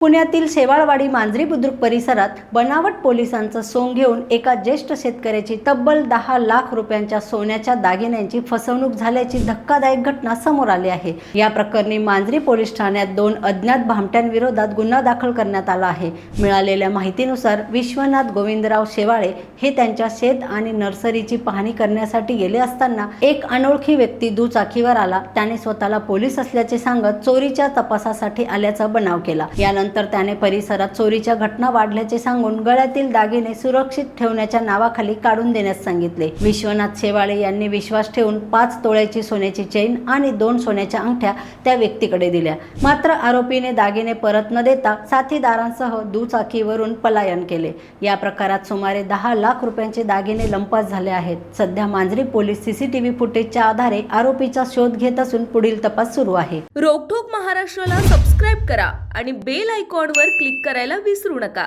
पुण्यातील शेवाळवाडी मांजरी बुद्रुक परिसरात बनावट पोलिसांचा सोंग घेऊन एका ज्येष्ठ शेतकऱ्याची तब्बल 10 लाख रुपयांच्या सोन्याच्या दागिन्यांची फसवणूक झाल्याची धक्कादायक घटना समोर आली आहे। या प्रकरणी मांजरी पोलीस ठाण्यात 2 अज्ञात भामट्यांविरोधात गुन्हा दाखल करण्यात आला आहे। मिळालेल्या माहितीनुसार विश्वनाथ गोविंदराव शेवाळे हे त्यांच्या शेत आणि नर्सरीची पाहणी करण्यासाठी गेले असताना एक अनोळखी व्यक्ती दुचाकीवर आला। त्याने स्वतःला पोलीस असल्याचे सांगत चोरीच्या तपासासाठी आल्याचा बनाव केला। यानंतर त्याने परिसरात चोरीच्या घटना वाढल्याचे सांगून गळ्यातील दागिने सुरक्षित ठेवण्याच्या नावाखाली काढून देण्यास सांगितले। विश्वनाथ शेवाळे यांनी विश्वास ठेवून 5 तोळ्याची सोन्याची चेन आणि 2 सोन्याच्या अंगठ्या त्या व्यक्तीकडे दिल्या। मात्र आरोपीने दागिने परत न देता साथीदारांसह दुचाकीवरून पलायन केले। या प्रकारात सुमारे 10 लाख रुपयांचे दागिने लंपास झाले आहेत। सध्या मांजरी पोलीस सीसीटीव्ही फुटेजच्या आधारे आरोपीचा शोध घेत असून पुढील तपास सुरू आहे। रोकठोक महाराष्ट्राला सबस्क्राइब करा आणि बेल आयकॉनवर क्लिक करायला विसरू नका।